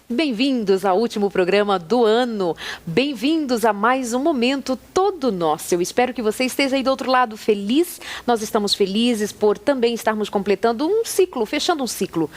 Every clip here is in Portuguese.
Bem-vindos ao último programa do ano. Bem-vindos a mais um momento todo nosso. Eu espero que você esteja aí do outro lado feliz. Nós estamos felizes por também estarmos completando um ciclo, fechando um ciclo.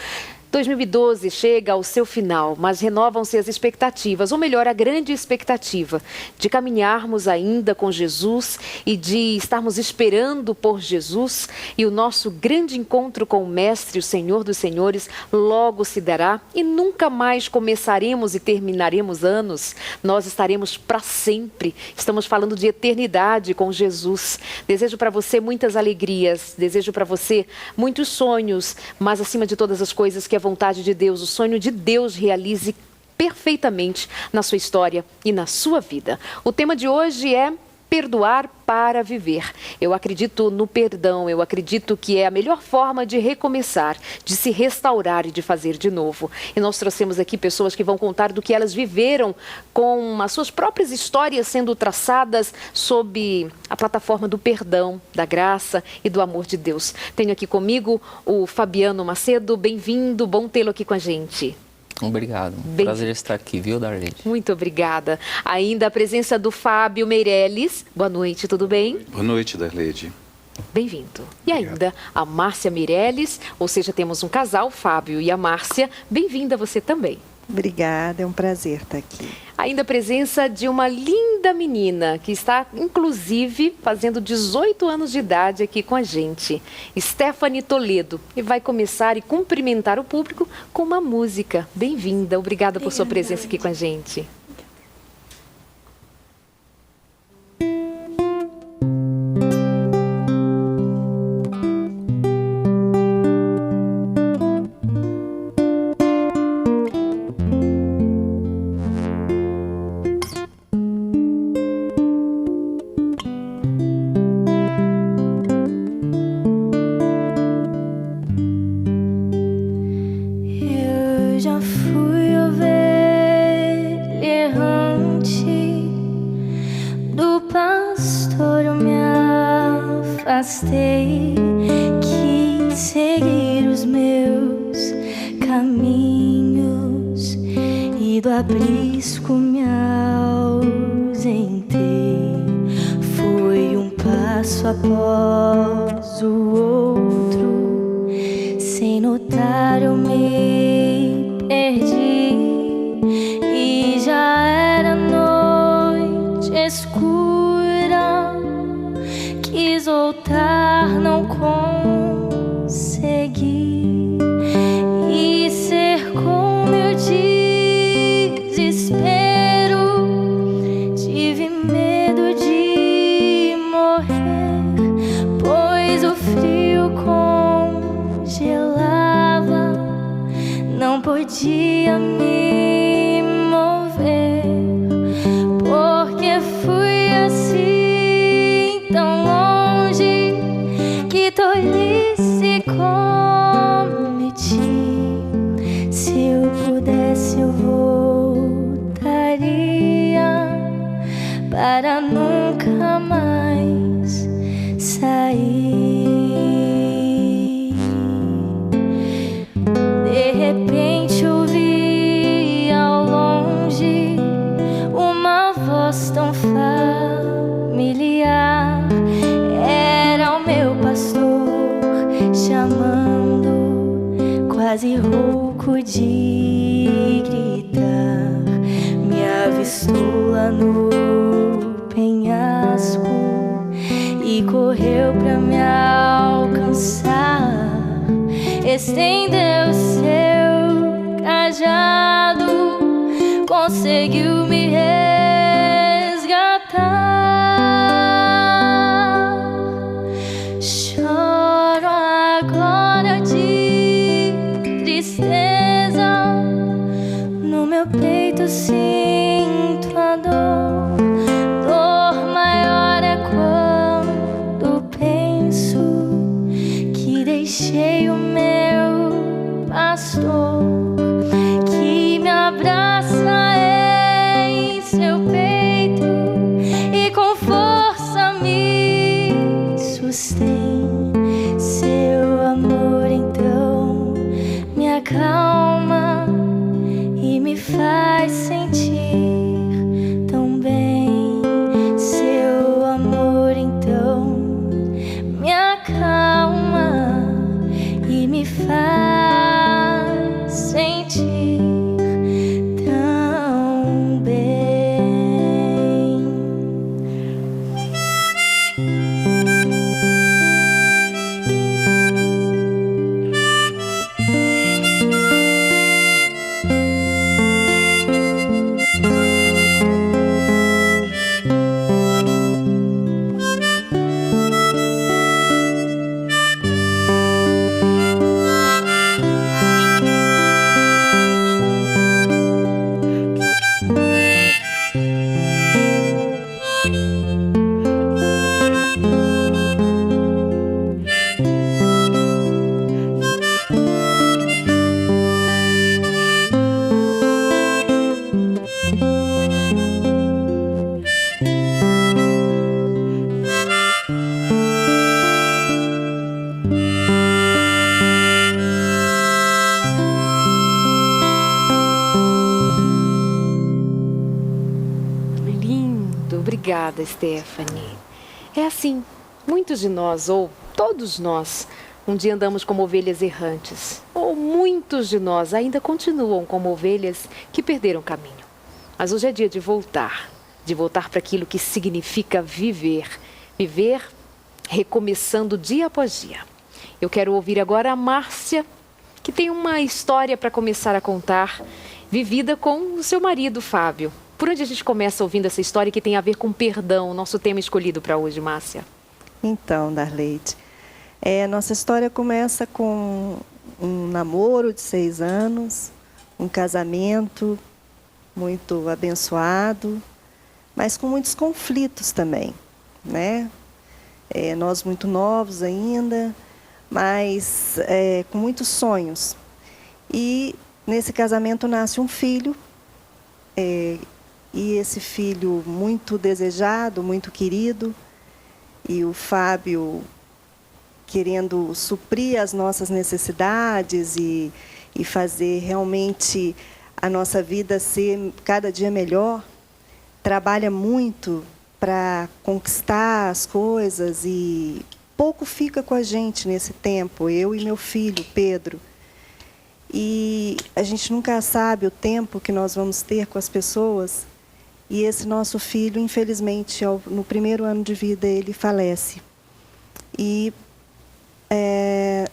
2012 chega ao seu final, mas renovam-se as expectativas, ou melhor, a grande expectativa de caminharmos ainda com Jesus e de estarmos esperando por Jesus, e o nosso grande encontro com o Mestre, o Senhor dos Senhores, logo se dará e nunca mais começaremos e terminaremos anos. Nós estaremos para sempre. Estamos falando de eternidade com Jesus. Desejo para você muitas alegrias, desejo para você muitos sonhos, mas acima de todas as coisas que a vontade de Deus, o sonho de Deus realize perfeitamente na sua história e na sua vida. O tema de hoje é perdoar para viver. Eu acredito no perdão, eu acredito que é a melhor forma de recomeçar, de se restaurar e de fazer de novo. E nós trouxemos aqui pessoas que vão contar do que elas viveram com as suas próprias histórias sendo traçadas sob a plataforma do perdão, da graça e do amor de Deus. Tenho aqui comigo o Fabiano Macedo. Bem-vindo, bom tê-lo aqui com a gente. Obrigado. Prazer estar aqui, viu, Darlene? Muito obrigada. Ainda a presença do Fábio Meirelles. Boa noite, tudo bem? Boa noite, Darlene. Bem-vindo. E ainda a Márcia Meirelles, ou seja, temos um casal, Fábio e a Márcia. Bem-vinda você também. Obrigada, é um prazer estar aqui. Ainda a presença de uma linda menina que está, inclusive, fazendo 18 anos de idade aqui com a gente, Stephanie Toledo, e vai começar e cumprimentar o público com uma música. Bem-vinda, obrigada por sua presença aqui com a gente. Quis seguir os meus caminhos e do aprisco me ausentei. Foi um passo após o outro, sem notar eu me perdi e já era noite escura. Quis voltar, não consegui, e ser com meu desespero. Tive medo de morrer, pois o frio congelava, não podia me mover, porque fui assim tão longe, que tolice cometi. Se eu pudesse eu voltaria para nunca mais sair. De repente ouvi ao longe uma voz tão familiar. Era o meu pastor chamando, quase rouco de gritar. Me avistou lá no penhasco e correu pra me alcançar. Estendeu seu cajado, conseguiu me resgatar. Choro agora de tristeza, no meu peito sinto a dor. Dor maior é quando penso que deixei o meu pastor, que me abraça em seu peito e com força me sustém. Seu amor então me acalma e me Obrigada, Stephanie. É assim, muitos de nós, ou todos nós, um dia andamos como ovelhas errantes. Ou muitos de nós ainda continuam como ovelhas que perderam caminho. Mas hoje é dia de voltar para aquilo que significa viver. Viver recomeçando dia após dia. Eu quero ouvir agora a Márcia, que tem uma história para começar a contar, vivida com o seu marido, Fábio. Por onde a gente começa ouvindo essa história que tem a ver com perdão, nosso tema escolhido para hoje, Márcia? Então, Darleide, nossa história começa com um namoro de 6 anos, um casamento muito abençoado, mas com muitos conflitos também, né? Nós muito novos ainda, mas com muitos sonhos. E nesse casamento nasce um filho, e esse filho muito desejado, muito querido, e o Fábio querendo suprir as nossas necessidades e fazer realmente a nossa vida ser cada dia melhor, trabalha muito para conquistar as coisas e pouco fica com a gente nesse tempo, eu e meu filho, Pedro. E a gente nunca sabe o tempo que nós vamos ter com as pessoas. E esse nosso filho, infelizmente, no primeiro ano de vida, ele falece. E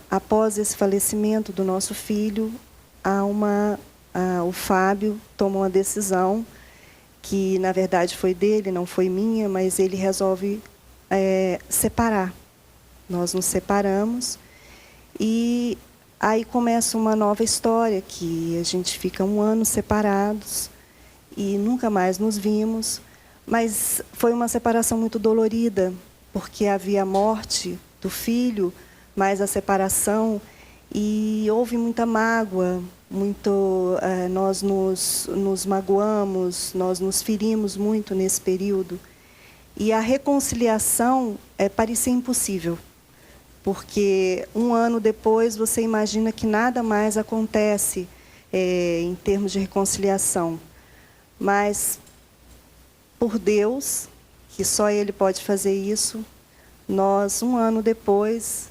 após esse falecimento do nosso filho, o Fábio toma uma decisão que, na verdade, foi dele, não foi minha, mas ele resolve separar. Nós nos separamos e aí começa uma nova história, que a gente fica 1 ano separados e nunca mais nos vimos, mas foi uma separação muito dolorida, porque havia a morte do filho, mais a separação, e houve muita mágoa, nós nos magoamos, nós nos ferimos muito nesse período. E a reconciliação parecia impossível, porque 1 ano depois você imagina que nada mais acontece em termos de reconciliação. Mas, por Deus, que só Ele pode fazer isso, nós, 1 ano depois,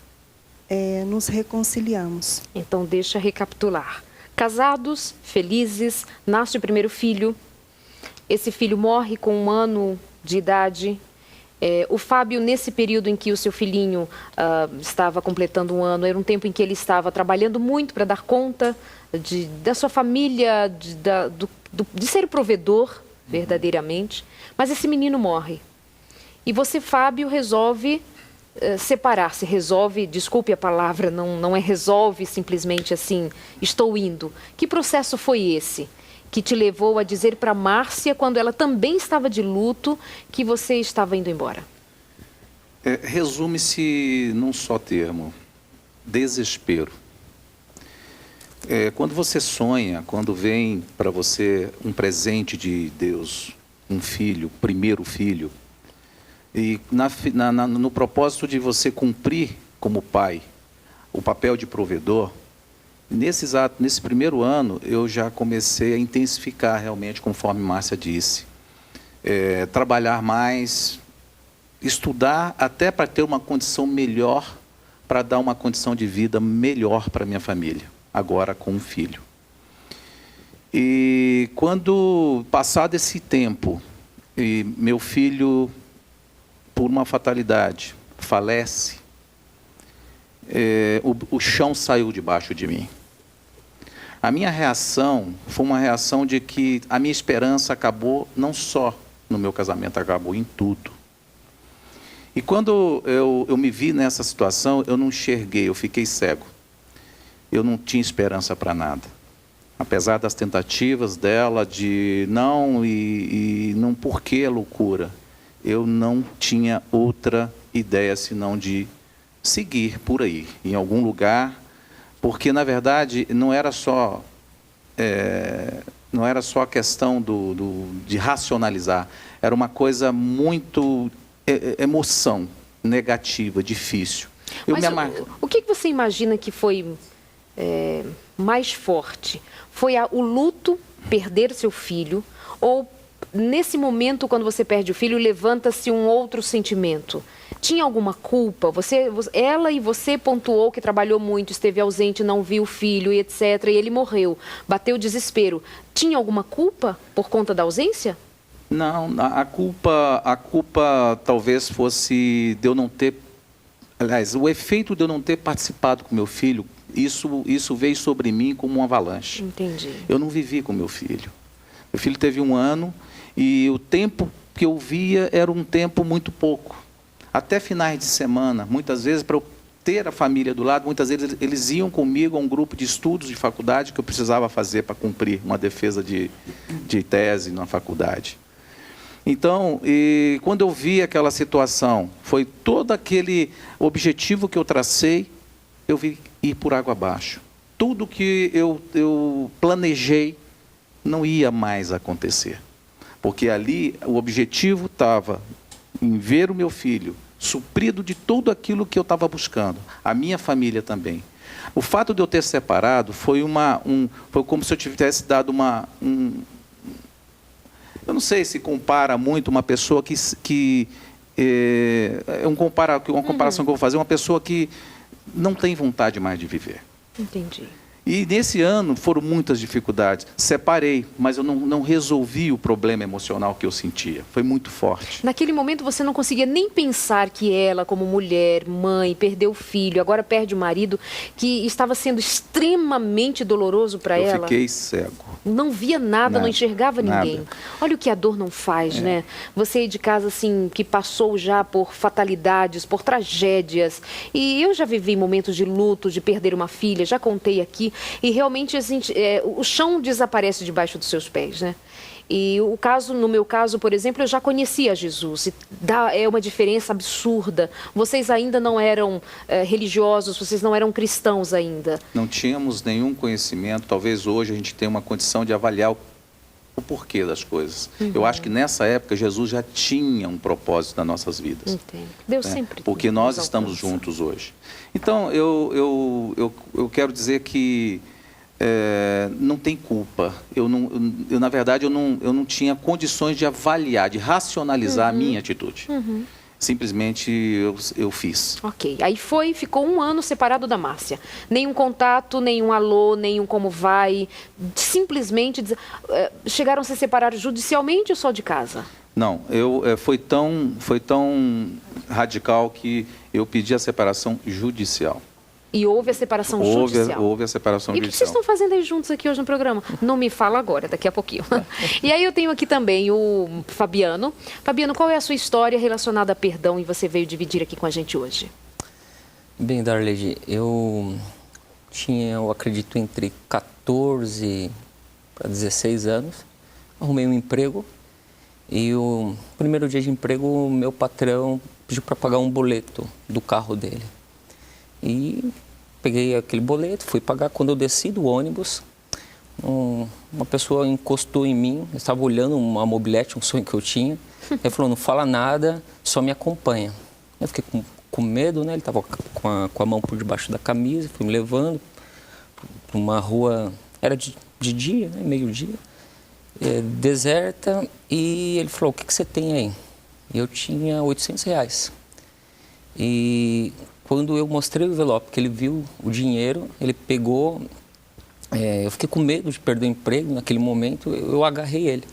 nos reconciliamos. Então, deixa recapitular. Casados, felizes, nasce o primeiro filho. Esse filho morre com 1 ano de idade. O Fábio, nesse período em que o seu filhinho estava completando 1 ano, era um tempo em que ele estava trabalhando muito para dar conta da sua família, de ser o provedor, verdadeiramente. Mas esse menino morre. E você, Fábio, resolve separar-se, desculpe a palavra, não é resolve simplesmente assim, estou indo. Que processo foi esse que te levou a dizer para Márcia, quando ela também estava de luto, que você estava indo embora? Resume-se num só termo: desespero. Quando você sonha, quando vem para você um presente de Deus, um filho, primeiro filho, e no propósito de você cumprir como pai o papel de provedor, nesse primeiro ano eu já comecei a intensificar realmente, conforme Márcia disse, trabalhar mais, estudar até para ter uma condição melhor, para dar uma condição de vida melhor para minha família, agora com um filho. E quando passado esse tempo, e meu filho, por uma fatalidade, falece, o chão saiu debaixo de mim. A minha reação foi uma reação de que a minha esperança acabou não só no meu casamento, acabou em tudo. E quando eu me vi nessa situação, eu não enxerguei, eu fiquei cego. Eu não tinha esperança para nada. Apesar das tentativas dela de não, e não, por que a loucura? Eu não tinha outra ideia senão de seguir por aí, em algum lugar, porque, na verdade, não era só a questão de racionalizar, era uma coisa muito emoção negativa, difícil. O que você imagina que foi mais forte? Foi o luto, perder seu filho, ou nesse momento, quando você perde o filho, levanta-se um outro sentimento. Tinha alguma culpa? Ela e você pontuou que trabalhou muito, esteve ausente, não viu o filho e etc. E ele morreu. Bateu o desespero. Tinha alguma culpa por conta da ausência? Não, a culpa talvez fosse de eu não ter... Aliás, o efeito de eu não ter participado com meu filho, isso veio sobre mim como uma avalanche. Entendi. Eu não vivi com meu filho. Meu filho teve 1 ano e o tempo que eu via era um tempo muito pouco. Até finais de semana, muitas vezes, para eu ter a família do lado, muitas vezes eles iam comigo a um grupo de estudos de faculdade que eu precisava fazer para cumprir uma defesa de tese na faculdade. Então, quando eu vi aquela situação, foi todo aquele objetivo que eu tracei, eu vi ir por água abaixo. Tudo que eu planejei não ia mais acontecer. Porque ali o objetivo estava em ver o meu filho suprido de tudo aquilo que eu estava buscando. A minha família também. O fato de eu ter separado foi como se eu tivesse dado eu não sei se compara muito uma pessoa uma comparação que eu vou fazer, uma pessoa que não tem vontade mais de viver. Entendi. E nesse ano foram muitas dificuldades. Separei, mas eu não resolvi o problema emocional que eu sentia. Foi muito forte. Naquele momento você não conseguia nem pensar que ela, como mulher, mãe, perdeu o filho, agora perde o marido, que estava sendo extremamente doloroso para ela. Eu fiquei cego. Não via nada, não enxergava ninguém. Nada. Olha o que a dor não faz, né? Você aí de casa, assim, que passou já por fatalidades, por tragédias. E eu já vivi momentos de luto, de perder uma filha, já contei aqui. E realmente o chão desaparece debaixo dos seus pés, né? E no meu caso, por exemplo, eu já conhecia Jesus. É uma diferença absurda. Vocês ainda não eram religiosos, vocês não eram cristãos ainda. Não tínhamos nenhum conhecimento. Talvez hoje a gente tenha uma condição de avaliar o porquê das coisas. Eu acho que nessa época Jesus já tinha um propósito nas nossas vidas. Entendo. Deus sempre. Porque nós estamos juntos hoje. Então, eu quero dizer que não tem culpa. Na verdade, eu não tinha condições de avaliar, de racionalizar a minha atitude. Simplesmente eu fiz. Ok. Aí ficou 1 ano separado da Márcia. Nenhum contato, nenhum alô, nenhum como vai. Simplesmente chegaram a se separar judicialmente ou só de casa? Não, foi tão radical que eu pedi a separação judicial. E houve a separação judicial. Houve a separação judicial. E o que vocês estão fazendo aí juntos aqui hoje no programa? Não me fala agora, daqui a pouquinho. E aí eu tenho aqui também o Fabiano. Fabiano, qual é a sua história relacionada a perdão e você veio dividir aqui com a gente hoje? Bem, Darley, eu acredito, entre 14 para 16 anos. Arrumei um emprego e o primeiro dia de emprego, meu patrão pediu para pagar um boleto do carro dele. E peguei aquele boleto, fui pagar. Quando eu desci do ônibus, uma pessoa encostou em mim, eu estava olhando uma mobilete, um sonho que eu tinha. Ele falou, não fala nada, só me acompanha. Eu fiquei com medo, né? Ele estava com a mão por debaixo da camisa, fui me levando para uma rua, era de dia, né? Meio-dia, deserta, e ele falou, o que você tem aí? E eu tinha R$800. E quando eu mostrei o envelope, que ele viu o dinheiro, ele pegou, eu fiquei com medo de perder o emprego naquele momento, eu agarrei ele.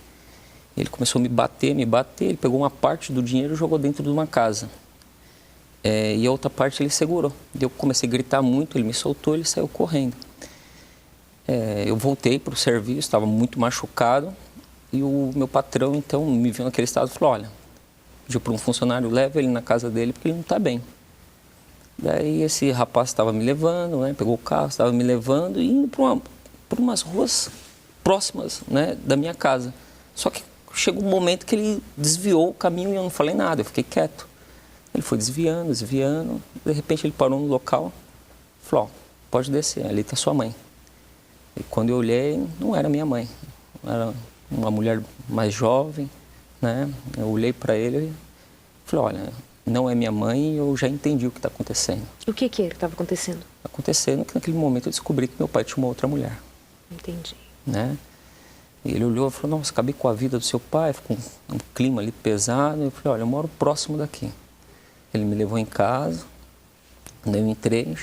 Ele começou a me bater, ele pegou uma parte do dinheiro e jogou dentro de uma casa. E a outra parte ele segurou. Eu comecei a gritar muito, ele me soltou, ele saiu correndo. Eu voltei para o serviço, estava muito machucado, e o meu patrão, então, me viu naquele estado e falou, olha, pediu para um funcionário, leva ele na casa dele porque ele não está bem. Daí esse rapaz estava me levando, né, pegou o carro, estava me levando e indo por umas ruas próximas, né, da minha casa. Só que chegou um momento que ele desviou o caminho e eu não falei nada, eu fiquei quieto. Ele foi desviando, de repente ele parou no local, falou, pode descer, ali está sua mãe. E quando eu olhei, não era minha mãe, era uma mulher mais jovem, né? Eu olhei para ele e falei, olha, não é minha mãe, eu já entendi o que está acontecendo. O que estava acontecendo? Acontecendo que naquele momento eu descobri que meu pai tinha uma outra mulher. Entendi. Né? E ele olhou e falou, nossa, acabei com a vida do seu pai, ficou um clima ali pesado. Eu falei, olha, eu moro próximo daqui. Ele me levou em casa, daí eu entrei,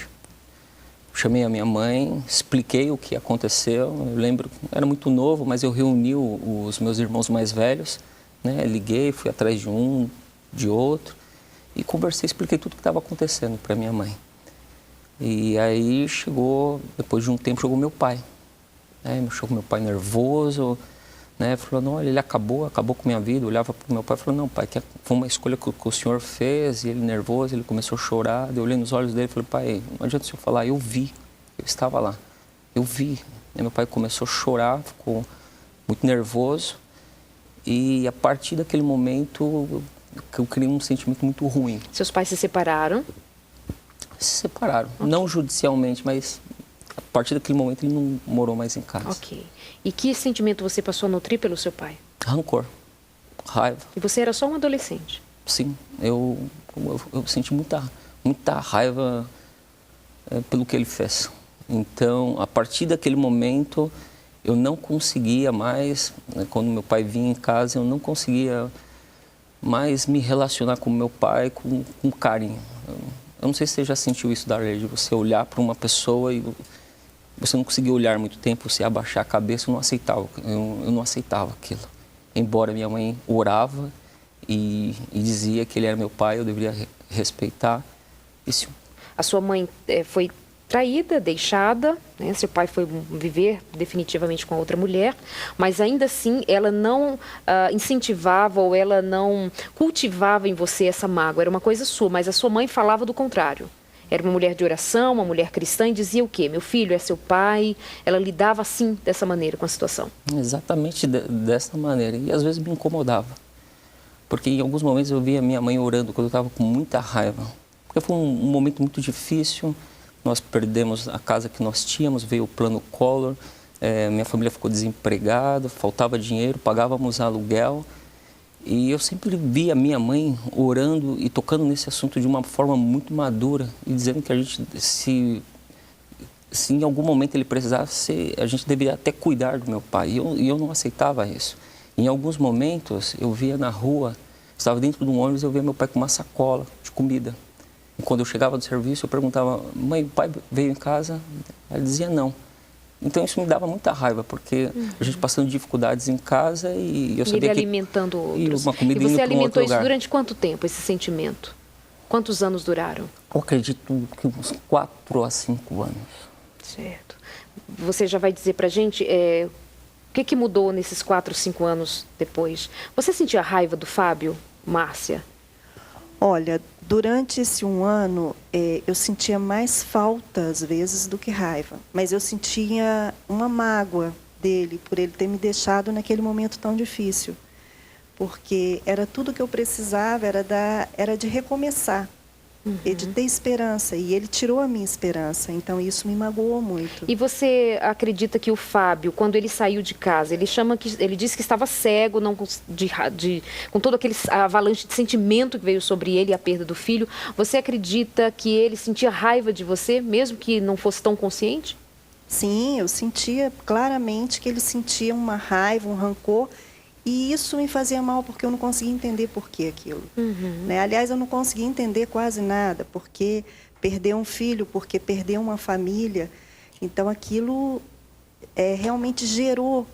chamei a minha mãe, expliquei o que aconteceu. Eu lembro, era muito novo, mas eu reuni os meus irmãos mais velhos, né? Liguei, fui atrás de um, de outro, e conversei, expliquei tudo o que estava acontecendo para minha mãe. E aí chegou, depois de um tempo, chegou meu pai. Chegou meu pai nervoso, né? Falou, não, ele acabou com minha vida. Eu olhava para o meu pai e falou, não, pai, que foi uma escolha que o senhor fez. E ele nervoso, ele começou a chorar. Eu olhei nos olhos dele e falei, pai, não adianta o senhor falar, eu vi, eu estava lá, eu vi. E meu pai começou a chorar, ficou muito nervoso. E a partir daquele momento, eu criei um sentimento muito ruim. Seus pais se separaram? Se separaram, não judicialmente, mas a partir daquele momento ele não morou mais em casa. Ok. E que sentimento você passou a nutrir pelo seu pai? Rancor, raiva. E você era só um adolescente? Sim, eu senti muita raiva pelo que ele fez. Então, a partir daquele momento, eu não conseguia mais, né, quando meu pai vinha em casa, eu não conseguia mais me relacionar com meu pai com carinho. Eu não sei se você já sentiu isso, Darley, de você olhar para uma pessoa e você não conseguia olhar muito tempo, você abaixar a cabeça, eu não aceitava aquilo. Embora minha mãe orava e dizia que ele era meu pai, eu deveria respeitar. A sua mãe foi traída, deixada, né? Seu pai foi viver definitivamente com a outra mulher, mas ainda assim ela não incentivava ou ela não cultivava em você essa mágoa, era uma coisa sua, mas a sua mãe falava do contrário. Era uma mulher de oração, uma mulher cristã, e dizia o quê? Meu filho é seu pai. Ela lidava assim, dessa maneira, com a situação. Exatamente dessa maneira, e às vezes me incomodava, porque em alguns momentos eu via minha mãe orando quando eu estava com muita raiva, porque foi um momento muito difícil. Nós perdemos a casa que nós tínhamos, veio o plano Collor, minha família ficou desempregada, faltava dinheiro, pagávamos aluguel. E eu sempre via minha mãe orando e tocando nesse assunto de uma forma muito madura e dizendo que a gente, se em algum momento ele precisasse, a gente deveria até cuidar do meu pai. E eu não aceitava isso. Em alguns momentos eu via na rua, estava dentro de um ônibus e eu via meu pai com uma sacola de comida. E quando eu chegava do serviço, eu perguntava, mãe, o pai veio em casa? Ela dizia não. Então isso me dava muita raiva, porque a gente passando dificuldades em casa e eu sabia que... alimentando outros. Uma comida e você indo alimentou isso lugar. Durante quanto tempo, esse sentimento? Quantos anos duraram? Eu acredito que uns 4 a 5 anos. Certo. Você já vai dizer pra gente o que mudou nesses 4, 5 anos depois? Você sentia raiva do Fábio, Márcia? Olha, durante esse 1 ano, eu sentia mais falta, às vezes, do que raiva. Mas eu sentia uma mágoa dele, por ele ter me deixado naquele momento tão difícil. Porque era tudo que eu precisava, era de recomeçar, e de ter esperança. E ele tirou a minha esperança, então isso me magoou muito. E você acredita que o Fábio, quando ele saiu de casa, ele disse que estava cego, não com todo aquele avalanche de sentimento que veio sobre ele, a perda do filho, você acredita que ele sentia raiva de você, mesmo que não fosse tão consciente? Sim, eu sentia claramente que ele sentia uma raiva, um rancor, e isso me fazia mal, porque eu não conseguia entender por que aquilo. Né? Aliás, eu não conseguia entender quase nada, porque perder um filho, porque perder uma família. Então, aquilo realmente gerou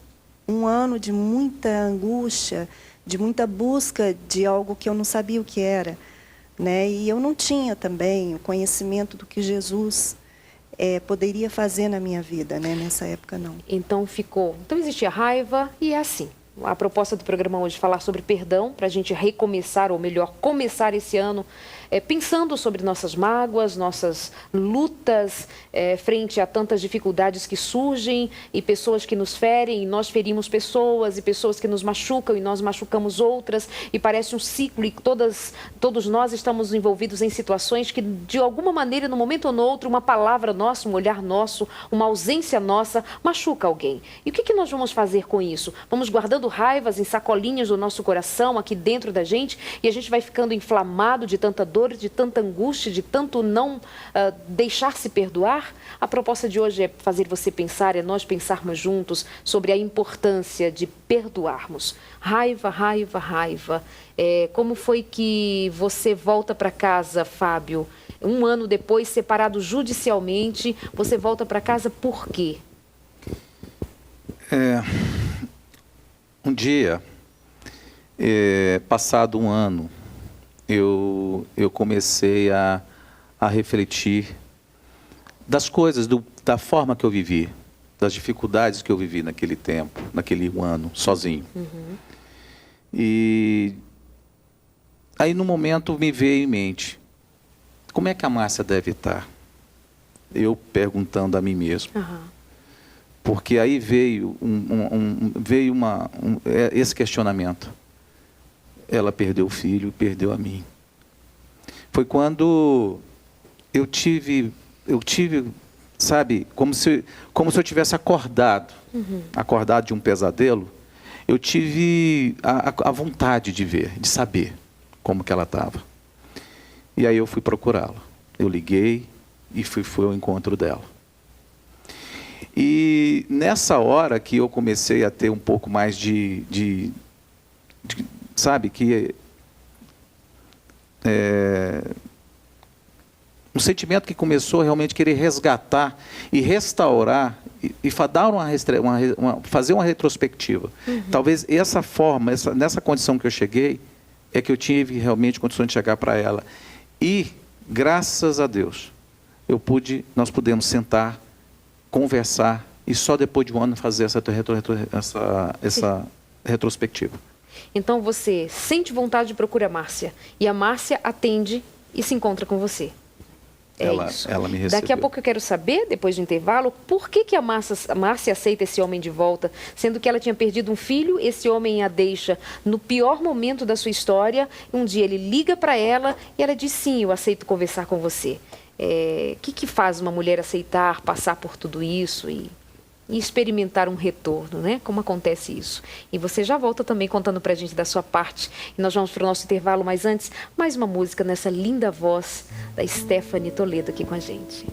1 ano de muita angústia, de muita busca de algo que eu não sabia o que era. Né? E eu não tinha também o conhecimento do que Jesus poderia fazer na minha vida, né? Nessa época, não. Então existia raiva e é assim. A proposta do programa hoje é falar sobre perdão, para a gente recomeçar, ou melhor, começar esse ano pensando sobre nossas mágoas, nossas lutas frente a tantas dificuldades que surgem e pessoas que nos ferem, e nós ferimos pessoas, e pessoas que nos machucam e nós machucamos outras, e parece um ciclo, e todos nós estamos envolvidos em situações que, de alguma maneira, num momento ou no outro, uma palavra nossa, um olhar nosso, uma ausência nossa, machuca alguém. E o que nós vamos fazer com isso? Vamos guardando raivas em sacolinhas do nosso coração, aqui dentro da gente, e a gente vai ficando inflamado de tanta dor, dor, de tanta angústia, de tanto não deixar-se perdoar? A proposta de hoje é fazer você pensar, é nós pensarmos juntos sobre a importância de perdoarmos. Raiva, raiva, raiva. Como foi que você volta para casa, Fábio? Um ano depois, separado judicialmente, você volta para casa por quê? Um dia, passado um ano, eu comecei a refletir das coisas, da forma que eu vivi, das dificuldades que eu vivi naquele tempo, naquele ano, sozinho. Uhum. E aí, no momento, me veio em mente, como é que a Márcia deve estar? Eu perguntando a mim mesmo. Uhum. Porque aí veio esse questionamento. Ela perdeu o filho, perdeu a mim. Foi quando eu tive, sabe, como se eu tivesse acordado, acordado de um pesadelo. Eu tive a vontade de ver, de saber como que ela estava. E aí eu fui procurá-la. Eu liguei e fui ao encontro dela. E nessa hora que eu comecei a ter um pouco mais sabe, que um sentimento que começou a realmente querer resgatar e restaurar e fazer uma retrospectiva. Talvez essa forma, nessa condição que eu cheguei, é que eu tive realmente condições de chegar para ela. E, graças a Deus, nós pudemos sentar, conversar e só depois de um ano fazer essa retrospectiva. Então você sente vontade de procurar a Márcia e a Márcia atende e se encontra com você. Isso. Ela me recebeu. Daqui a pouco eu quero saber, depois do intervalo, por que a Márcia aceita esse homem de volta, sendo que ela tinha perdido um filho, esse homem a deixa no pior momento da sua história. Um dia ele liga para ela e ela diz: sim, eu aceito conversar com você. O que faz uma mulher aceitar, passar por tudo isso e experimentar um retorno, né? Como acontece isso? E você já volta também contando pra gente da sua parte. E nós vamos para o nosso intervalo, mas antes, mais uma música nessa linda voz da Stephanie Toledo aqui com a gente.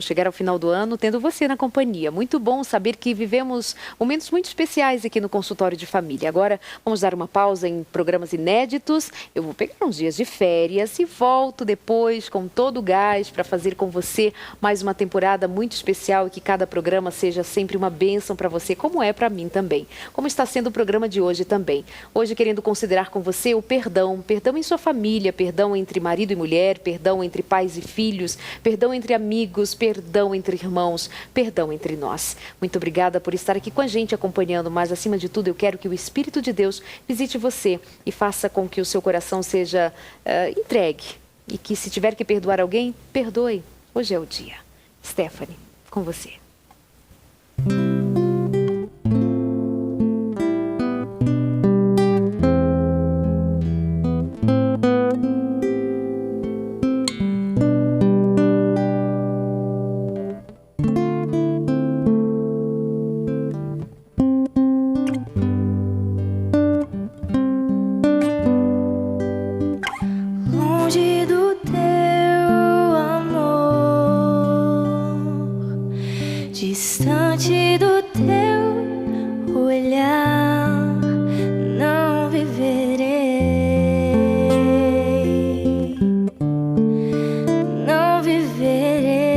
Chegar ao final do ano tendo você na companhia. Muito bom saber que vivemos momentos muito especiais aqui no Consultório de Família. Agora vamos dar uma pausa em programas inéditos. Eu vou pegar uns dias de férias e volto depois com todo o gás para fazer com você mais uma temporada muito especial e que cada programa seja sempre uma bênção para você, como é para mim também. Como está sendo o programa de hoje também. Hoje querendo considerar com você o perdão. Perdão em sua família, perdão entre marido e mulher, perdão entre pais e filhos, perdão entre amigos, perdão entre irmãos, perdão entre nós. Muito obrigada por estar aqui com a gente acompanhando, mas acima de tudo eu quero que o Espírito de Deus visite você e faça com que o seu coração seja entregue e que se tiver que perdoar alguém, perdoe. Hoje é o dia. Stephanie, com você. Distante do teu olhar, não viverei, não viverei.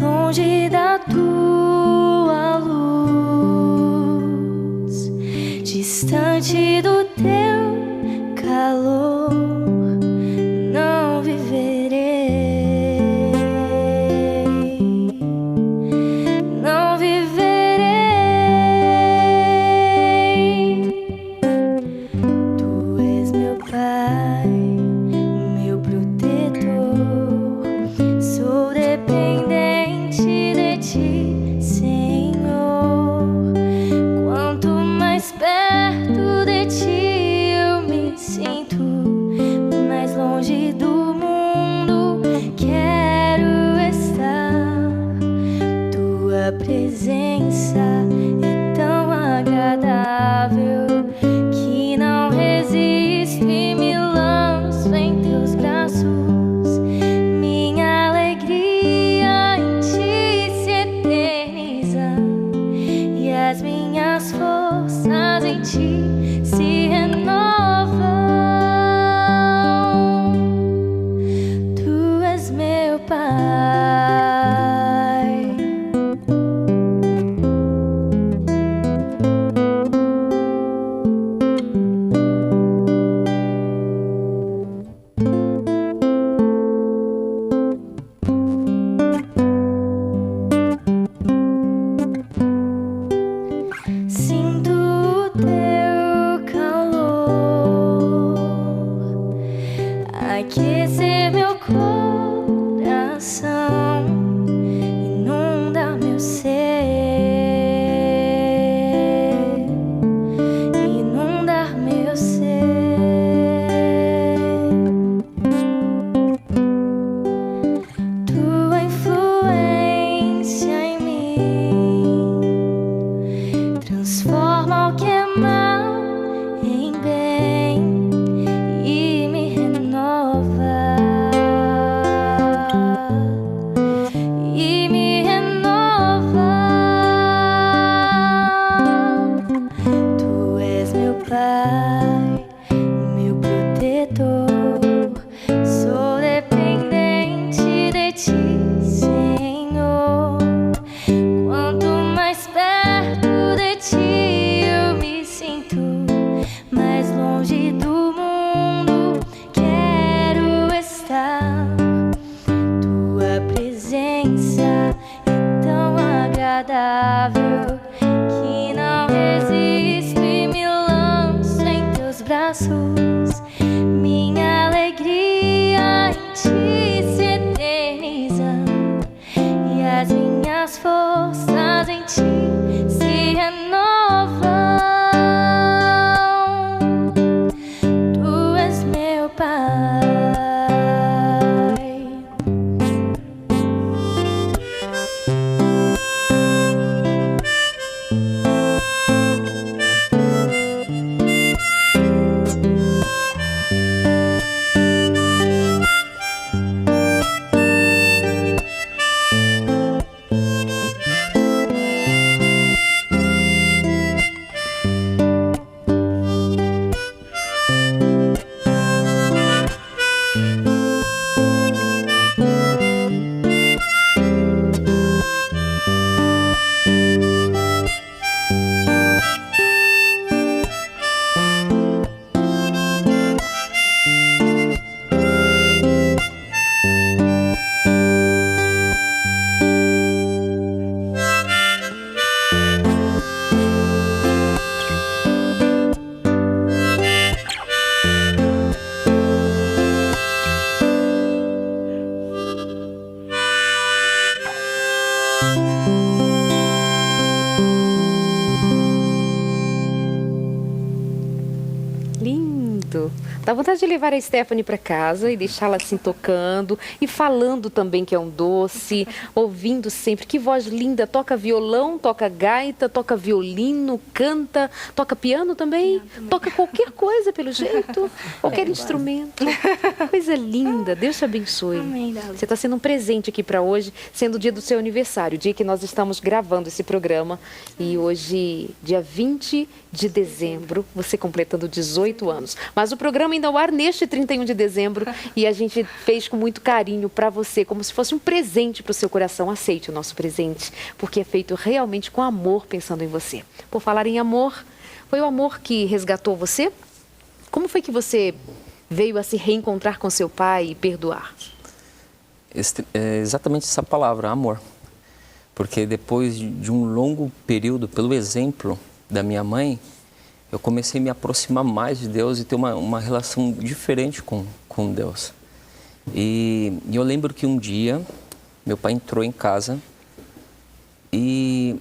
Longe da tua luz, Tua presença é tão agradável que não resisto e me lanço em teus braços. Minha alegria em ti se eterniza e as minhas forças em ti se renovam. Tu és meu Pai. Sinto o teu calor aquecer meu coração, inundar meu ser, inundar meu ser. Tua influência em mim transforma o que é mal em bem e me renova. E me renova. Tu és meu Pai, meu protetor. Sou dependente de ti, Senhor. Quanto mais perto de ti eu me sinto, mais longe do mundo quero estar. Tua presença é tão agradável que não resisto e me lanço em teus braços. Minha alegria em ti se eterniza e as minhas forças em ti se renovam. Tu és meu Pai. Lindo. Dá vontade de levar a Stephanie para casa e deixá-la assim tocando e falando também que é um doce, ouvindo sempre. Que voz linda, toca violão, toca gaita, toca violino, canta, toca piano também, toca qualquer coisa pelo jeito, qualquer instrumento. Coisa linda, Deus te abençoe. Amém, Dalila. Você está sendo um presente aqui para hoje, sendo o dia do seu aniversário, o dia que nós estamos gravando esse programa. E hoje, dia 20 de dezembro, você completando 18 anos. Mas o programa ainda ao ar neste 31 de dezembro e a gente fez com muito carinho para você, como se fosse um presente para o seu coração. Aceite o nosso presente, porque é feito realmente com amor, pensando em você. Por falar em amor, foi o amor que resgatou você? Como foi que você veio a se reencontrar com seu pai e perdoar? É exatamente essa palavra, amor. Porque depois de um longo período, pelo exemplo da minha mãe, eu comecei a me aproximar mais de Deus e ter uma relação diferente com Deus. E eu lembro que um dia, meu pai entrou em casa e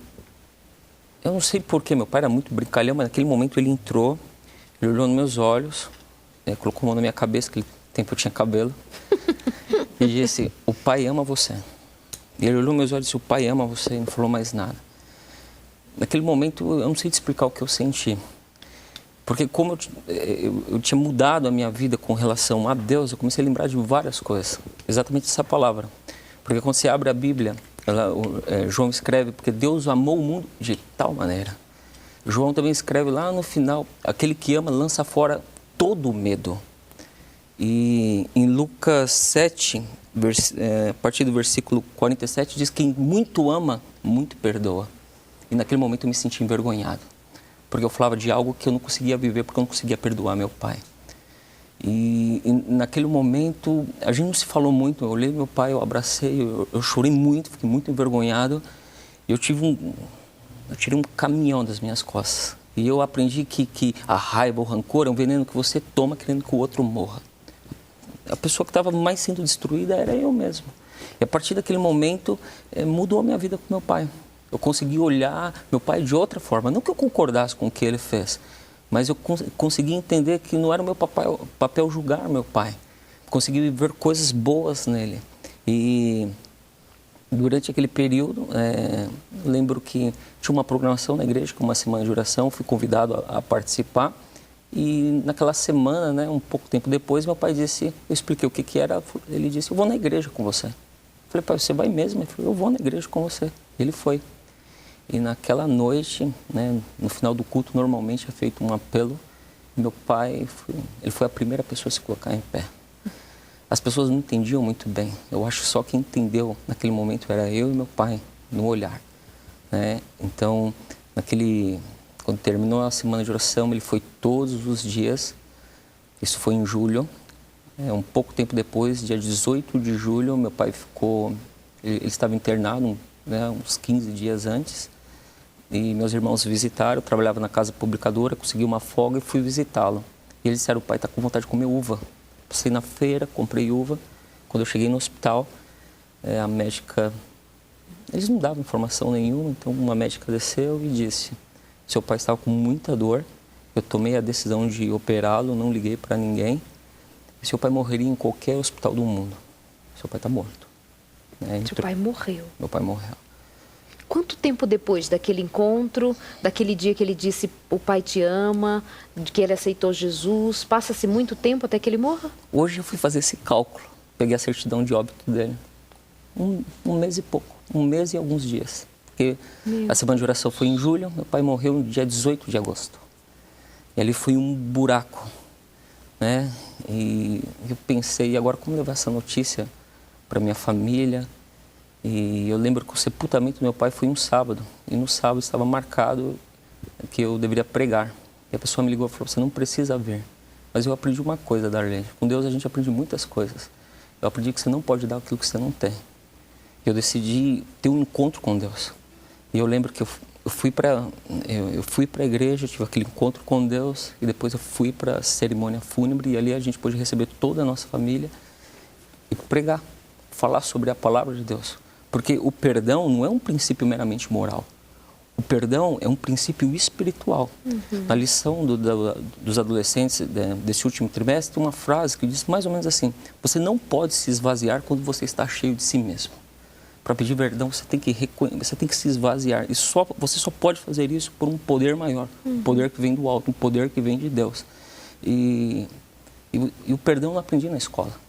eu não sei porquê, meu pai era muito brincalhão, mas naquele momento ele entrou, ele olhou nos meus olhos, colocou a mão na minha cabeça, naquele tempo eu tinha cabelo, e disse: o pai ama você. E ele olhou nos meus olhos e disse, o pai ama você, e não falou mais nada. Naquele momento, eu não sei te explicar o que eu senti. Porque como eu tinha mudado a minha vida com relação a Deus, eu comecei a lembrar de várias coisas. Exatamente essa palavra. Porque quando você abre a Bíblia, João escreve, porque Deus amou o mundo de tal maneira. João também escreve lá no final, aquele que ama lança fora todo o medo. E em Lucas 7, a partir do versículo 47, diz que quem muito ama, muito perdoa. E naquele momento eu me senti envergonhado. Porque eu falava de algo que eu não conseguia viver, porque eu não conseguia perdoar meu pai. E naquele momento, a gente não se falou muito. Eu olhei meu pai, eu abracei, eu chorei muito, fiquei muito envergonhado. Eu tirei um caminhão das minhas costas. E eu aprendi que a raiva, o rancor é um veneno que você toma querendo que o outro morra. A pessoa que estava mais sendo destruída era eu mesmo. E a partir daquele momento, mudou a minha vida com meu pai. Eu consegui olhar meu pai de outra forma. Não que eu concordasse com o que ele fez, mas eu consegui entender que não era o meu papel julgar meu pai. Consegui ver coisas boas nele. E durante aquele período, lembro que tinha uma programação na igreja, com uma semana de oração, fui convidado a participar. E naquela semana, né, um pouco tempo depois, meu pai disse, eu expliquei o que era, ele disse, eu vou na igreja com você. Eu falei, pai, você vai mesmo? Ele falou, eu vou na igreja com você. Ele foi. E naquela noite, né, no final do culto, normalmente é feito um apelo. Meu pai, ele foi a primeira pessoa a se colocar em pé. As pessoas não entendiam muito bem. Eu acho só que entendeu naquele momento era eu e meu pai, no olhar. Né? Então, quando terminou a semana de oração, ele foi todos os dias. Isso foi em julho. Um pouco tempo depois, dia 18 de julho, meu pai ele estava internado, né, uns 15 dias antes. E meus irmãos visitaram, eu trabalhava na casa publicadora, consegui uma folga e fui visitá-lo. E eles disseram, o pai está com vontade de comer uva. Passei na feira, comprei uva. Quando eu cheguei no hospital, a médica... Eles não davam informação nenhuma, então uma médica desceu e disse, seu pai estava com muita dor, eu tomei a decisão de operá-lo, não liguei para ninguém. E seu pai morreria em qualquer hospital do mundo. Seu pai está morto. Seu pai morreu. Meu pai morreu. Quanto tempo depois daquele encontro, daquele dia que ele disse o pai te ama, de que ele aceitou Jesus, passa-se muito tempo até que ele morra? Hoje eu fui fazer esse cálculo, peguei a certidão de óbito dele. Um mês e pouco, 1 mês e alguns dias. Porque a semana de oração foi em julho, meu pai morreu no dia 18 de agosto. E ali foi um buraco, né? E eu pensei, agora como levar essa notícia para minha família? E eu lembro que o sepultamento do meu pai foi um sábado. E no sábado estava marcado que eu deveria pregar. E a pessoa me ligou e falou, você não precisa vir. Mas eu aprendi uma coisa, Darlene. Com Deus a gente aprende muitas coisas. Eu aprendi que você não pode dar aquilo que você não tem. Eu decidi ter um encontro com Deus. E eu lembro que eu fui para a igreja, tive aquele encontro com Deus. E depois eu fui para a cerimônia fúnebre. E ali a gente pôde receber toda a nossa família e pregar, falar sobre a palavra de Deus. Porque o perdão não é um princípio meramente moral. O perdão é um princípio espiritual. Na lição dos adolescentes desse último trimestre, tem uma frase que diz mais ou menos assim, você não pode se esvaziar quando você está cheio de si mesmo. Para pedir perdão, você tem que se esvaziar. E você só pode fazer isso por um poder maior, um poder que vem do alto, um poder que vem de Deus. E o perdão eu não aprendi na escola.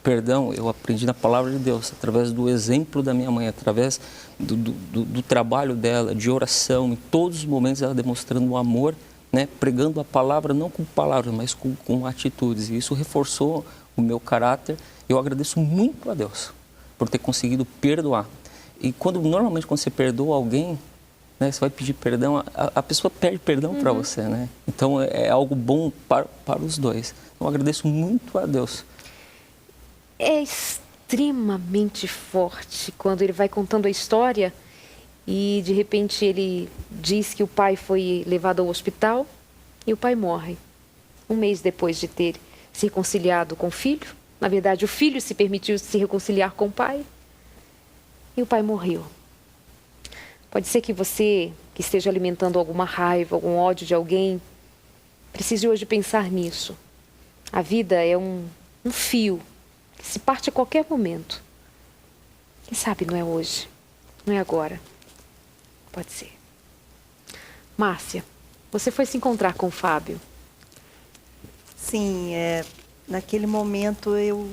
Perdão, eu aprendi na palavra de Deus, através do exemplo da minha mãe, através do trabalho dela, de oração, em todos os momentos ela demonstrando o amor, né, pregando a palavra, não com palavras, mas com atitudes. E isso reforçou o meu caráter. Eu agradeço muito a Deus por ter conseguido perdoar. E normalmente quando você perdoa alguém, né, você vai pedir perdão, a pessoa pede perdão para você, né? Então é algo bom para os dois. Eu agradeço muito a Deus. É extremamente forte quando ele vai contando a história e de repente ele diz que o pai foi levado ao hospital e o pai morre. 1 mês depois de ter se reconciliado com o filho. Na verdade, o filho se permitiu se reconciliar com o pai e o pai morreu. Pode ser que você, que esteja alimentando alguma raiva, algum ódio de alguém, precise hoje pensar nisso. A vida é um fio que se parte a qualquer momento. Quem sabe não é hoje, não é agora. Pode ser. Márcia, você foi se encontrar com o Fábio. Sim, naquele momento eu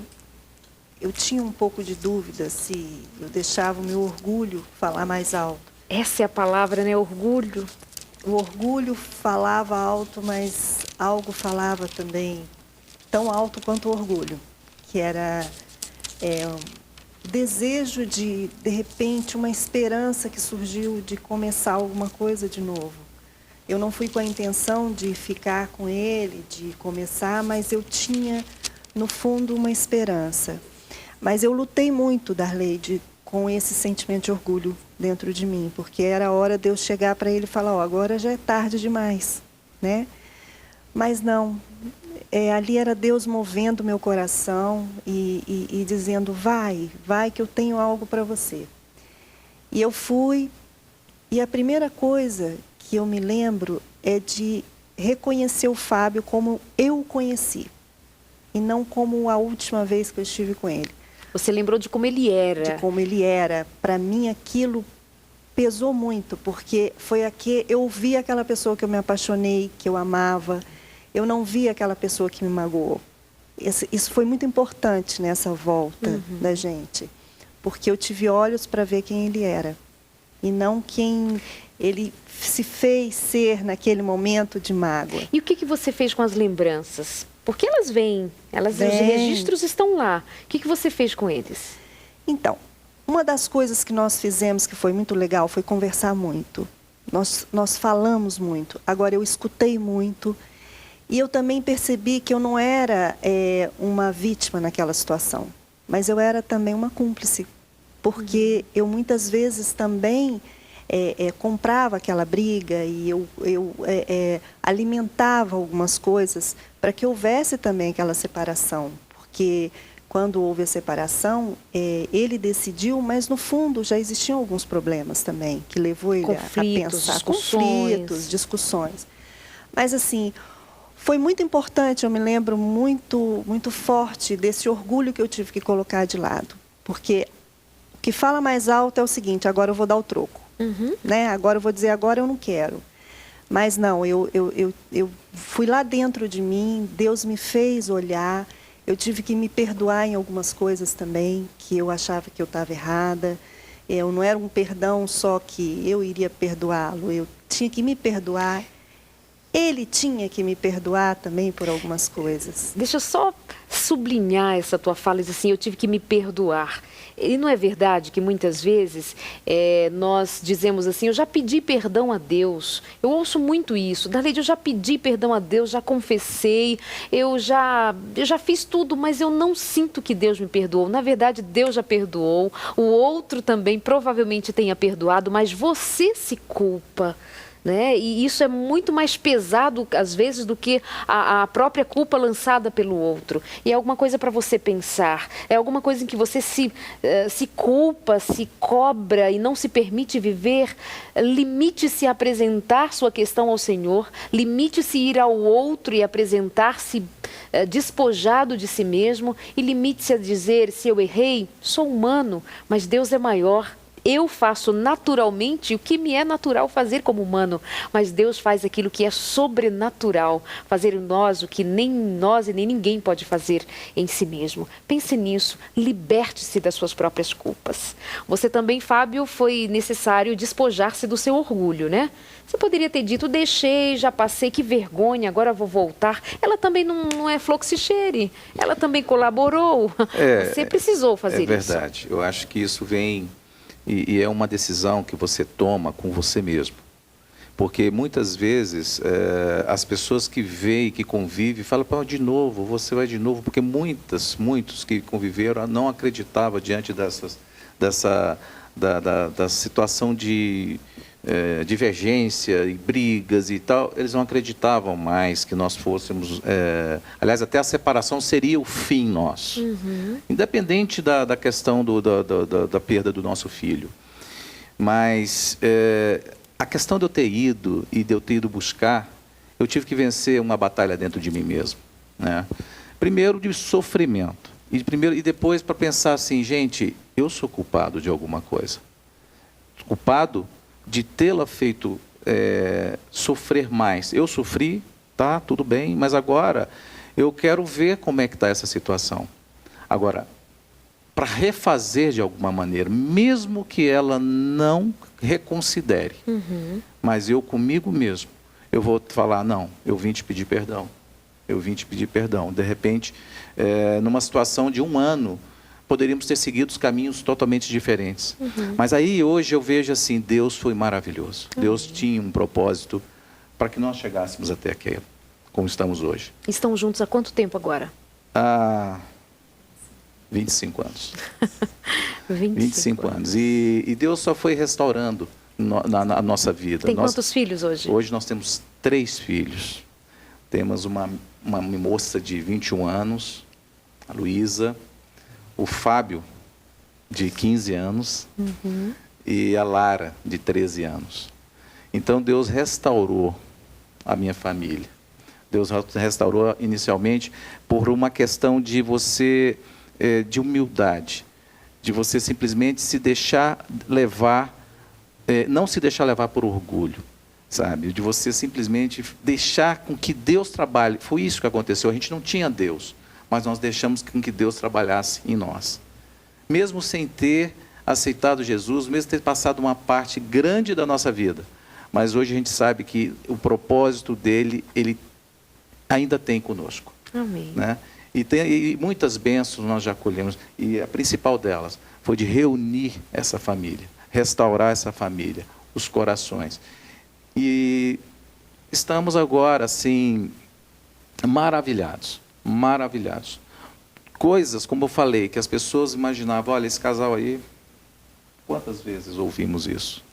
tinha um pouco de dúvida se eu deixava o meu orgulho falar mais alto. Essa é a palavra, né? Orgulho. O orgulho falava alto, mas algo falava também tão alto quanto o orgulho, que era o desejo de repente, uma esperança que surgiu de começar alguma coisa de novo. Eu não fui com a intenção de ficar com ele, de começar, mas eu tinha, no fundo, uma esperança. Mas eu lutei muito, Darleide, com esse sentimento de orgulho dentro de mim, porque era a hora de eu chegar para ele e falar, agora já é tarde demais, né? Mas não, ali era Deus movendo meu coração e dizendo, vai que eu tenho algo para você. E eu fui, e a primeira coisa que eu me lembro é de reconhecer o Fábio como eu o conheci, e não como a última vez que eu estive com ele. Você lembrou de como ele era. De como ele era. Para mim, aquilo pesou muito, porque foi aqui, eu vi aquela pessoa que eu me apaixonei, que eu amava. Eu não vi aquela pessoa que me magoou. Isso foi muito importante nessa volta da gente, porque eu tive olhos para ver quem ele era, e não quem ele se fez ser naquele momento de mágoa. E o que você fez com as lembranças? Porque elas vêm, os registros estão lá. O que você fez com eles? Então, uma das coisas que nós fizemos que foi muito legal foi conversar muito. Nós falamos muito. Agora, eu escutei muito. E eu também percebi que eu não era uma vítima naquela situação, mas eu era também uma cúmplice. Porque eu muitas vezes também comprava aquela briga e eu alimentava algumas coisas para que houvesse também aquela separação. Porque quando houve a separação, ele decidiu, mas no fundo já existiam alguns problemas também, que levou ele a pensar. Conflitos, discussões. Mas assim, foi muito importante, eu me lembro muito, muito forte desse orgulho que eu tive que colocar de lado. Porque o que fala mais alto é o seguinte, agora eu vou dar o troco. Né? Agora eu vou dizer, agora eu não quero. Mas não, eu fui lá dentro de mim, Deus me fez olhar, eu tive que me perdoar em algumas coisas também, que eu achava que eu estava errada. Eu não era um perdão só que eu iria perdoá-lo, eu tinha que me perdoar. Ele tinha que me perdoar também por algumas coisas. Deixa eu só sublinhar essa tua fala, diz assim, eu tive que me perdoar. E não é verdade que muitas vezes nós dizemos assim, eu já pedi perdão a Deus. Eu ouço muito isso. Darleide, eu já pedi perdão a Deus, já confessei, eu já fiz tudo, mas eu não sinto que Deus me perdoou. Na verdade, Deus já perdoou, o outro também provavelmente tenha perdoado, mas você se culpa. Né? E isso é muito mais pesado, às vezes, do que a própria culpa lançada pelo outro. E é alguma coisa para você pensar, é alguma coisa em que você se culpa, se cobra e não se permite viver. Limite-se a apresentar sua questão ao Senhor, limite-se a ir ao outro e apresentar-se despojado de si mesmo, e limite-se a dizer, se eu errei, sou humano, mas Deus é maior. Eu faço naturalmente o que me é natural fazer como humano, mas Deus faz aquilo que é sobrenatural, fazer em nós o que nem nós e nem ninguém pode fazer em si mesmo. Pense nisso, liberte-se das suas próprias culpas. Você também, Fábio, foi necessário despojar-se do seu orgulho, né? Você poderia ter dito, deixei, já passei, que vergonha, agora vou voltar. Ela também não é flor que se cheire, ela também colaborou. Você precisou fazer isso. É verdade, eu acho que isso vem... E é uma decisão que você toma com você mesmo. Porque muitas vezes as pessoas que veem, que convivem, falam, pô, de novo, você vai de novo. Porque muitos que conviveram não acreditavam diante da situação de divergência e brigas e tal. Eles não acreditavam mais que nós fôssemos... aliás, até a separação seria o fim nosso. Independente da questão da perda do nosso filho. Mas a questão de eu ter ido e de eu ter ido buscar, eu tive que vencer uma batalha dentro de mim mesmo. Né? Primeiro, de sofrimento. E depois para pensar assim, gente, eu sou culpado de alguma coisa. Culpado de tê-la feito sofrer mais. Eu sofri, tá, tudo bem, mas agora eu quero ver como é que está essa situação. Agora, para refazer de alguma maneira, mesmo que ela não reconsidere, mas eu comigo mesmo, eu vou falar, não, eu vim te pedir perdão. Eu vim te pedir perdão. De repente, numa situação de 1 ano, poderíamos ter seguido os caminhos totalmente diferentes. Mas aí, hoje, eu vejo assim, Deus foi maravilhoso. Deus tinha um propósito para que nós chegássemos até aqui, como estamos hoje. Estão juntos há quanto tempo agora? Há 25 anos. 25 anos. E Deus só foi restaurando na nossa vida. Tem quantos filhos hoje? Hoje nós temos 3 filhos. Temos uma moça de 21 anos, a Luísa, o Fábio, de 15 anos, e a Lara, de 13 anos. Então, Deus restaurou a minha família. Deus restaurou inicialmente por uma questão de você, de humildade, de você simplesmente se deixar levar, não se deixar levar por orgulho, sabe? De você simplesmente deixar com que Deus trabalhe. Foi isso que aconteceu. A gente não tinha Deus, mas nós deixamos com que Deus trabalhasse em nós. Mesmo sem ter aceitado Jesus, mesmo ter passado uma parte grande da nossa vida, mas hoje a gente sabe que o propósito dele, ele ainda tem conosco. Amém. Né? E muitas bênçãos nós já colhemos, e a principal delas foi de reunir essa família, restaurar essa família, os corações. E estamos agora, assim, maravilhados. Coisas, como eu falei, que as pessoas imaginavam, olha, esse casal aí, quantas vezes ouvimos isso?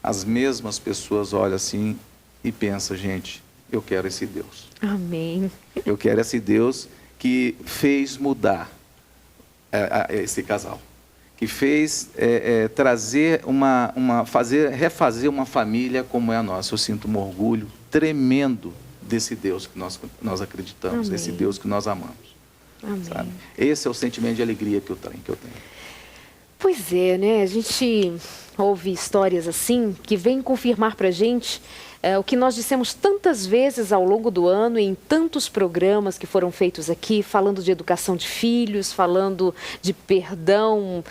As mesmas pessoas olham assim e pensam, gente, eu quero esse Deus. Amém. Eu quero esse Deus que fez mudar esse casal. Que fez trazer refazer uma família como é a nossa. Eu sinto um orgulho tremendo desse Deus que nós acreditamos, desse Deus que nós amamos. Amém. Sabe? Esse é o sentimento de alegria que eu tenho. Pois é, né? A gente ouve histórias assim que vêm confirmar para a gente o que nós dissemos tantas vezes ao longo do ano, em tantos programas que foram feitos aqui, falando de educação de filhos, falando de perdão,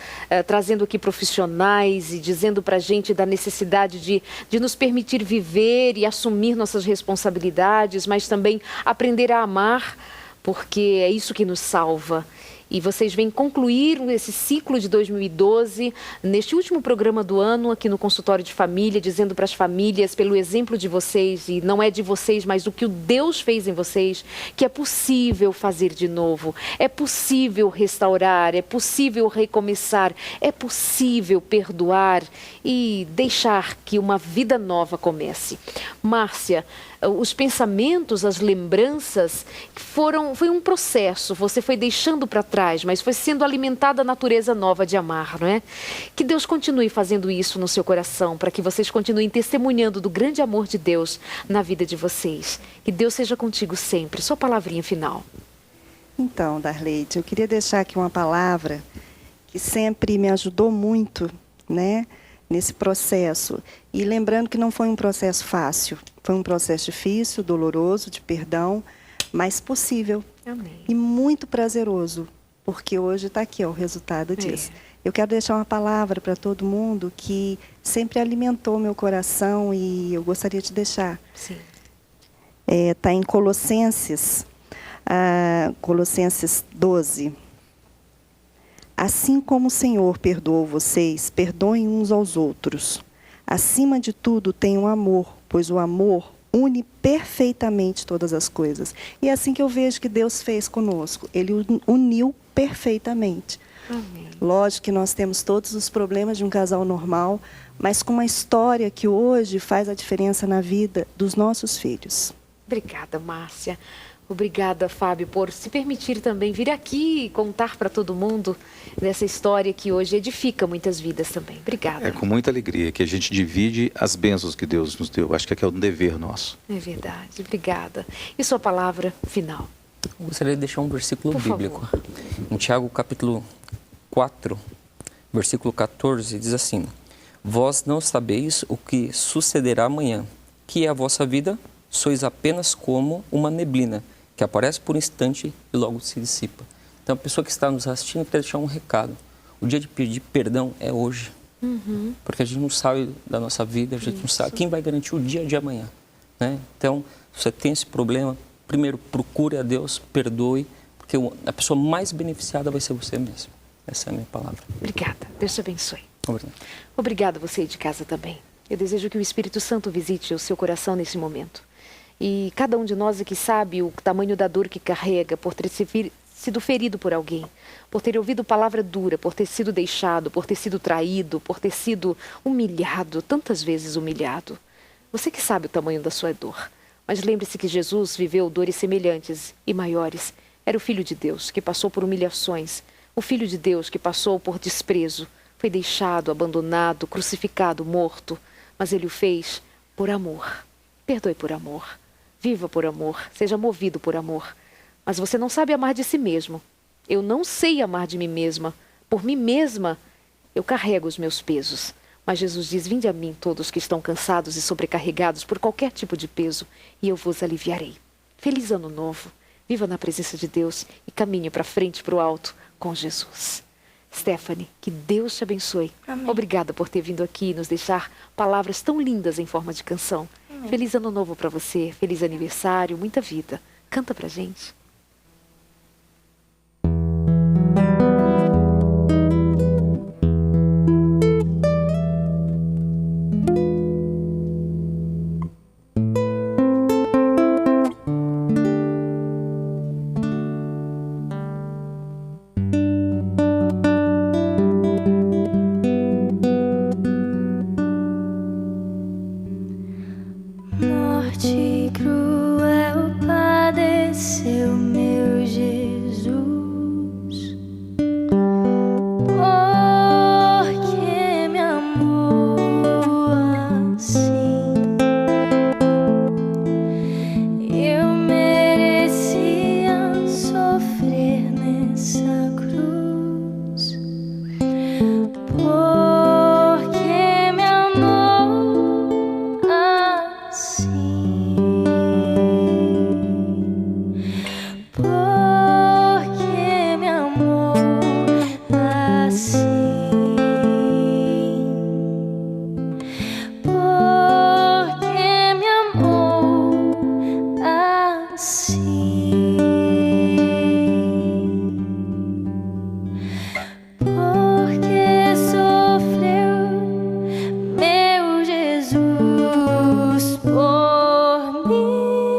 trazendo aqui profissionais e dizendo para a gente da necessidade de nos permitir viver e assumir nossas responsabilidades, mas também aprender a amar, porque é isso que nos salva. E vocês vêm concluir esse ciclo de 2012, neste último programa do ano, aqui no Consultório de Família, dizendo para as famílias, pelo exemplo de vocês, e não é de vocês, mas do que o Deus fez em vocês, que é possível fazer de novo, é possível restaurar, é possível recomeçar, é possível perdoar e deixar que uma vida nova comece. Márcia, os pensamentos, as lembranças, foi um processo, você foi deixando para trás, mas foi sendo alimentada a natureza nova de amar, não é? Que Deus continue fazendo isso no seu coração, para que vocês continuem testemunhando do grande amor de Deus na vida de vocês. Que Deus seja contigo sempre. Sua palavrinha final. Então, Darleide, eu queria deixar aqui uma palavra que sempre me ajudou muito, né, nesse processo. E lembrando que não foi um processo fácil, foi um processo difícil, doloroso, de perdão, mas possível. Amém. E muito prazeroso, porque hoje está aqui ó, o resultado disso. Eu quero deixar uma palavra para todo mundo que sempre alimentou meu coração e eu gostaria de deixar. Sim. Está em Colossenses, Colossenses 12. Assim como o Senhor perdoou vocês, perdoem uns aos outros. Acima de tudo, tenham amor, pois o amor une perfeitamente todas as coisas. E é assim que eu vejo que Deus fez conosco. Ele uniu perfeitamente. Amém. Lógico que nós temos todos os problemas de um casal normal, mas com uma história que hoje faz a diferença na vida dos nossos filhos. Obrigada, Márcia. Obrigada, Fábio, por se permitir também vir aqui e contar para todo mundo dessa história que hoje edifica muitas vidas também. Obrigada. É com muita alegria que a gente divide as bênçãos que Deus nos deu. Acho que é um dever nosso. É verdade. Obrigada. E sua palavra final? Eu gostaria de deixar um versículo Por bíblico. favor. Em Tiago, capítulo 4, versículo 14, diz assim: Vós não sabeis o que sucederá amanhã, que é a vossa vida, sois apenas como uma neblina, que aparece por um instante e logo se dissipa. Então, a pessoa que está nos assistindo quer deixar um recado. O dia de pedir perdão é hoje. Porque a gente não sabe da nossa vida, a gente não sabe quem vai garantir o dia de amanhã, né? Então, se você tem esse problema, primeiro, procure a Deus, perdoe, porque a pessoa mais beneficiada vai ser você mesmo. Essa é a minha palavra. Obrigada. Deus te abençoe. Obrigado. Obrigada você aí de casa também. Eu desejo que o Espírito Santo visite o seu coração nesse momento. E cada um de nós aqui sabe o tamanho da dor que carrega por ter sido ferido por alguém, por ter ouvido palavra dura, por ter sido deixado, por ter sido traído, por ter sido humilhado, tantas vezes humilhado. Você que sabe o tamanho da sua dor. Mas lembre-se que Jesus viveu dores semelhantes e maiores. Era o Filho de Deus que passou por humilhações, o Filho de Deus que passou por desprezo, foi deixado, abandonado, crucificado, morto, mas ele o fez por amor. Perdoe por amor. Viva por amor. Seja movido por amor. Mas você não sabe amar de si mesmo. Eu não sei amar de mim mesma. Por mim mesma, eu carrego os meus pesos. Mas Jesus diz: vinde a mim todos que estão cansados e sobrecarregados por qualquer tipo de peso, e eu vos aliviarei. Feliz Ano Novo. Viva na presença de Deus e caminhe para frente, para o alto, com Jesus. Stephanie, que Deus te abençoe. Amém. Obrigada por ter vindo aqui nos deixar palavras tão lindas em forma de canção. Amém. Feliz Ano Novo para você, feliz aniversário, muita vida. Canta pra gente. Morte cruel padeceu meu Jesus, porque me amou assim. Eu merecia sofrer nessa cruz, porque me amou assim, porque me amou assim, porque me amou assim, porque sofreu meu Jesus por mim,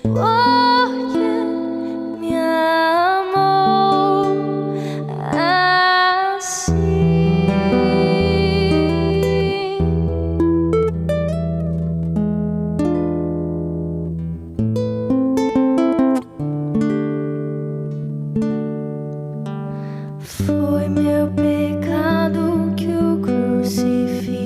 porque me amou assim. Foi meu pecado que o crucificou.